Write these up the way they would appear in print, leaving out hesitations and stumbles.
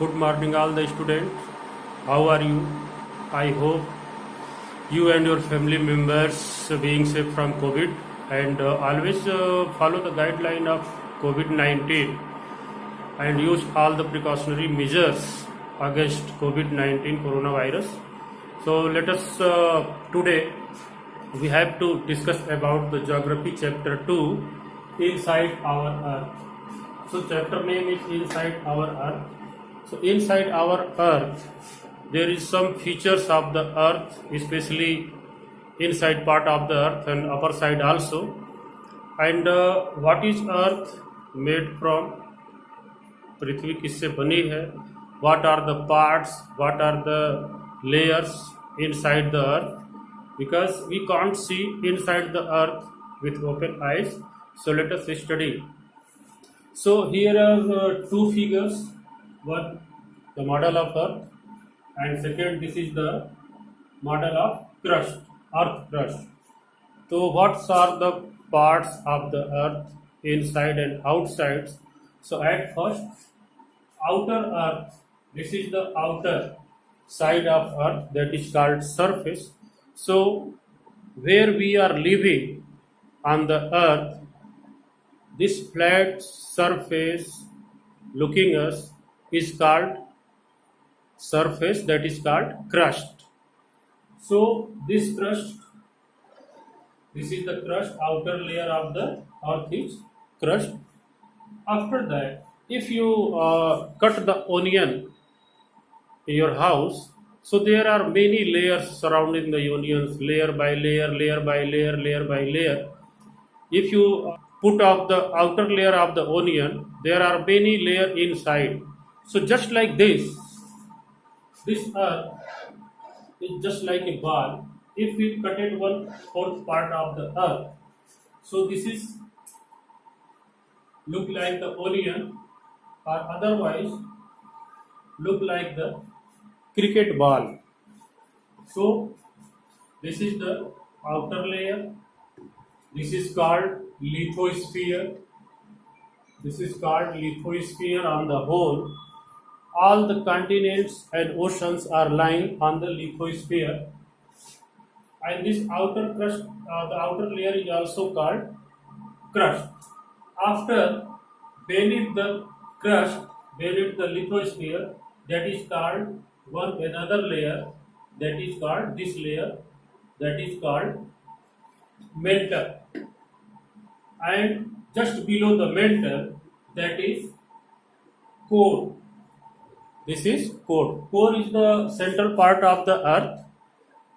Good morning, all the students. How are you? I hope you and your family members being safe from COVID and always follow the guideline of COVID-19 and use all the precautionary measures against COVID-19 coronavirus. So let us today we have to discuss about the geography chapter 2 inside our earth. So chapter name is inside our earth. So inside our earth there is some features of the earth, especially inside part of the earth and upper side also. And what is earth made from? पृथ्वी किससे बनी है? What are the parts? What are the layers inside the earth? Because we can't see inside the earth with open eyes. So let us study. So here are two figures. One, the model of earth, and second, this is the model of crust, earth crust. So what are the parts of the earth inside and outside? So at first, outer earth, this is the outer side of earth, that is called surface. So where we are living on the earth, this flat surface looking us is called surface, that is called crust. So this crust, this is the crust, outer layer of the earth is crust. After that, if you cut the onion in your house, so there are many layers surrounding the onions, layer by layer, layer by layer, layer by layer. If you put off the outer layer of the onion, there are many layers inside. So just like this earth is just like a ball. If we cut it 1/4 part of the earth, so this is look like the onion, or otherwise look like the cricket ball. So this is the outer layer. This is called lithosphere. This is called lithosphere on the whole. All the continents and oceans are lying on the lithosphere. And this outer crust, the outer layer is also called crust. After beneath the crust, beneath the lithosphere, that is called another layer, that is called this layer, that is called mantle. And just below the mantle, that is core. This is core. Core is the central part of the earth,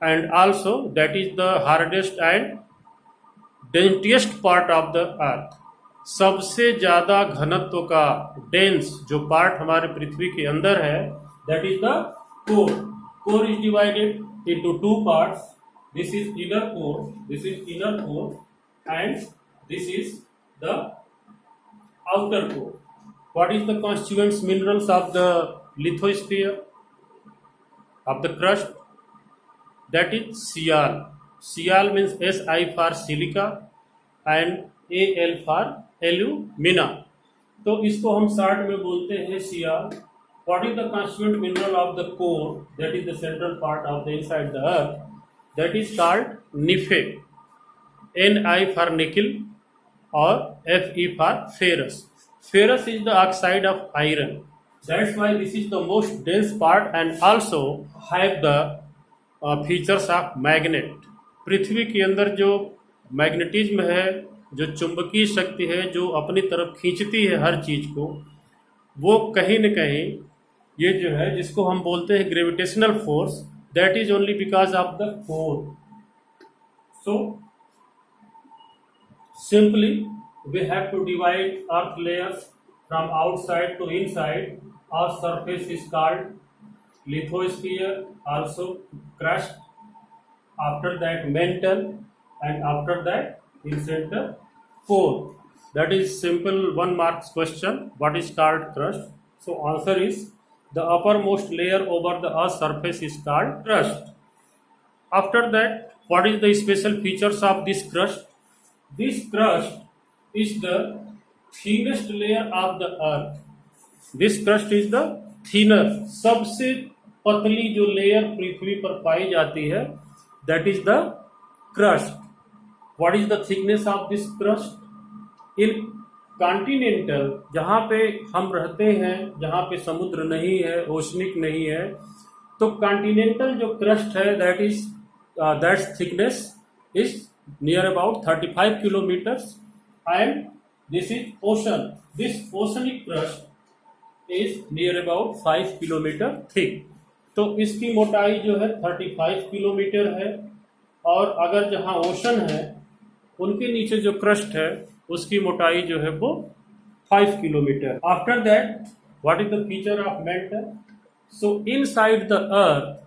and also that is the hardest and densest part of the earth. सबसे ज्यादा घनत्व का dense जो part हमारे पृथ्वी के अंदर है, that is the core. Core is divided into two parts. This is inner core, this is inner core, and this is the outer core. What is the constituents minerals of the lithosphere, of the crust? That is Cl. Cl means Si for silica and Al for alumina. तो इसको हम short में बोलते हैं Cl. What is the constituent mineral of the core, that is the central part of the inside the earth? That is called Fe. Ni for nickel or Fe for ferrous. Ferrous is the oxide of iron. That's why this is the most dense part and also have the features of magnet. पृथ्वी के अंदर जो magnetism है, जो चुंबकीय शक्ति है, जो अपनी तरफ खींचती है हर चीज को, वो कहीं न कहीं ये जो है जिसको हम बोलते हैं gravitational force, that is only because of the core. So simply we have to divide earth layers from outside to inside. Our surface is called lithosphere, also crust. After that mantle, and after that in center core. That is simple 1 marks question. What is called crust? So answer is the uppermost layer over the earth surface is called crust. After that, what is the special features of this crust? This crust is the thinnest layer of the earth. This crust is the thinner, सबसे पतली जो layer पृथ्वी पर पाई जाती है, that is the crust. What is the thickness of this crust? In continental, जहां पे हम रहते हैं, जहां पे समुद्र नहीं है, ओशनिक नहीं है, तो कॉन्टिनेंटल जो क्रस्ट है that's thickness is near about 35 kilometres, and this is ocean. This oceanic crust is near about 5 kilometre thick. तो इसकी मोटाई जो है 35 किलोमीटर है, और अगर जहां ओशन है उनके नीचे जो क्रस्ट है उसकी मोटाई जो है वो 5 kilometre. After that, what is the feature of mantle? So inside the earth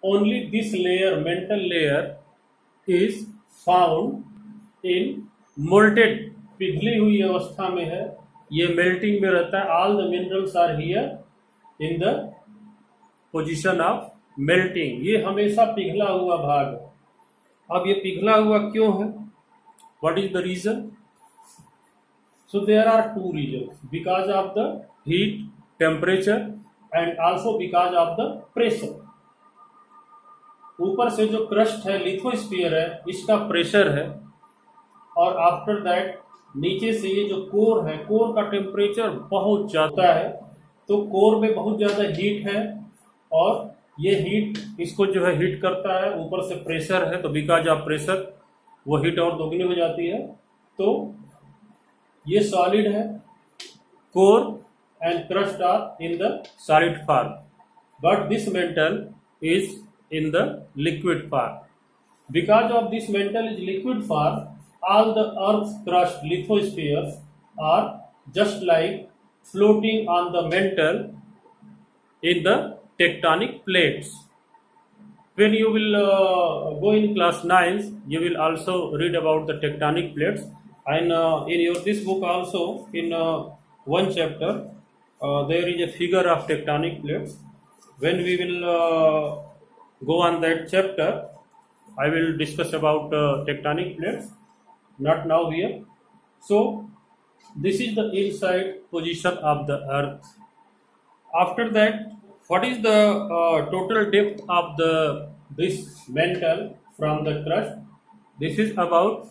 only this layer, mantle layer is found in molten, पिघली हुई अवस्था में है, ये मेल्टिंग में रहता है. All the minerals are here in the position of melting. ये हमेशा पिघला हुआ भाग है. अब ये पिघला हुआ क्यों है? What is the reason? So there are two reasons, because of the heat, temperature, and also because of the pressure. ऊपर से जो क्रस्ट है, लिथोस्फीयर है, इसका प्रेशर है, और आफ्टर दैट नीचे से ये जो कोर है, कोर का टेम्परेचर बहुत ज़्यादा है, तो कोर में बहुत ज़्यादा हीट है, और ये हीट इसको जो है हीट करता है. ऊपर से प्रेशर है, तो बिकॉज ऑफ प्रेशर वो हीट और दोगुनी हो जाती है. तो ये सॉलिड है, core and crust are in the solid form, but this mantle is in the liquid form. Because of this mantle is liquid form, all the earth crust lithospheres are just like floating on the mantle in the tectonic plates. When you will go in class 9, you will also read about the tectonic plates, and in your this book also, in one chapter there is a figure of tectonic plates. When we will go on that chapter, I will discuss about tectonic plates, not now here. So this is the inside position of the earth. After that, what is the total depth of this mantle from the crust? This is about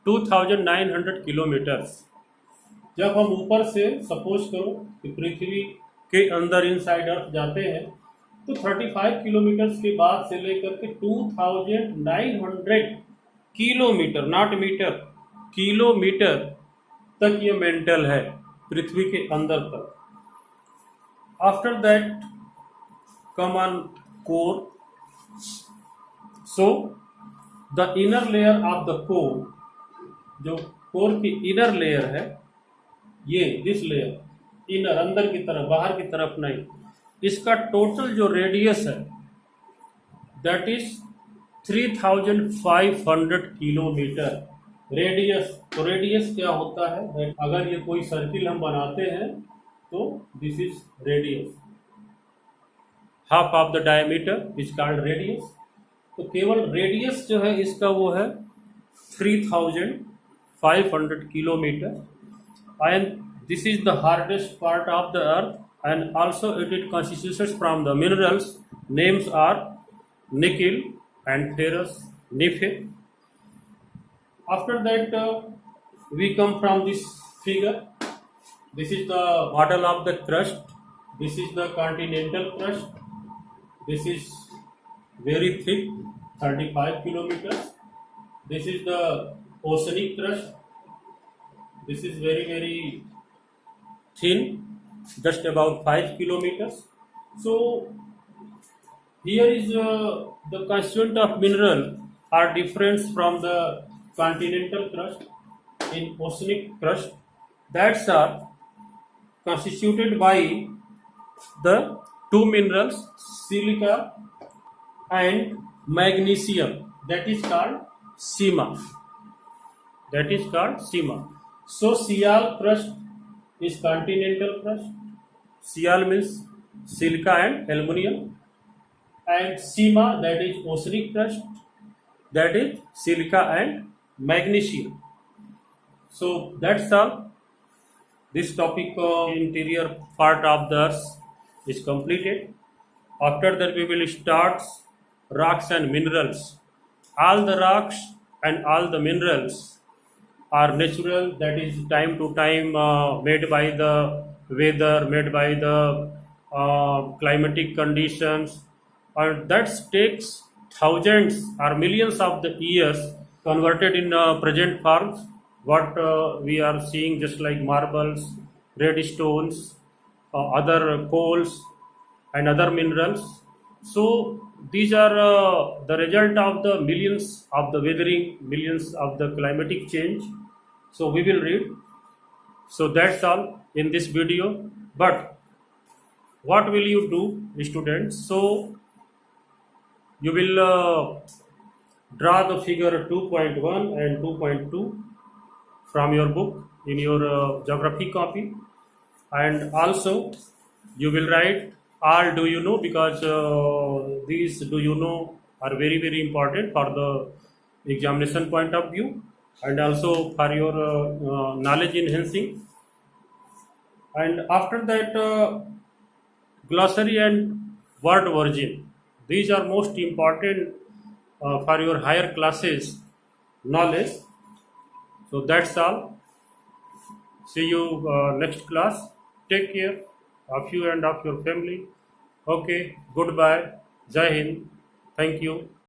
2900 kilometers. जब हम ऊपर से suppose करो कि पृथ्वी के अंदर inside अर्थ जाते हैं, तो 35 किलोमीटर के बाद से लेकर के 2900 किलोमीटर, नॉट मीटर, किलोमीटर तक ये मेंटल है पृथ्वी के अंदर तक. After that come on core. So the inner layer of the core, जो कोर की इनर लेयर है, ये दिस लेयर इनर, अंदर की तरफ, बाहर की तरफ नहीं, इसका टोटल जो रेडियस है दैट इज 3500 किलोमीटर रेडियस. तो रेडियस क्या होता है? अगर ये कोई सर्किल हम बनाते हैं तो this is radius. Half of the diameter is called radius. तो केवल रेडियस जो है इसका वो है 3500 kilometre. And this is the hardest part of the earth, and also it consists from the minerals. Names are nickel and ferrous, nife. After that we come from this figure. This is the model of the crust. This is the continental crust. This is very thick, 35 kilometers. This is the oceanic crust. This is very, very thin, just about 5 kilometers. So here is the constituent of mineral are different from the continental crust. In oceanic crust, that's are constituted by the two minerals, silica and magnesium, that is called sima. That is called sima. So Sial crust is continental crust. Sial means silica and aluminum, and sima, that is oceanic crust, that is silica and magnesium. So that's all. This topic interior part of the earth. is completed. After that, we will start rocks and minerals. All the rocks and all the minerals are natural, that is time to time made by the weather, made by the climatic conditions, and that takes thousands or millions of the years converted in present forms what we are seeing, just like marbles, red stones, other coals and other minerals. So these are the result of the millions of the weathering, millions of the climatic change. So we will read. So that's all in this video. But what will you do, students? So you will draw the figure 2.1 and 2.2 from your book in your geography copy, and also you will write all do you know, because these do you know are very very important for the examination point of view, and also for your knowledge enhancing. And after that, glossary and word origin, these are most important for your higher classes knowledge. So that's all. See you next class. Take care of you and of your family. Okay, goodbye. Jai Hind. Thank you.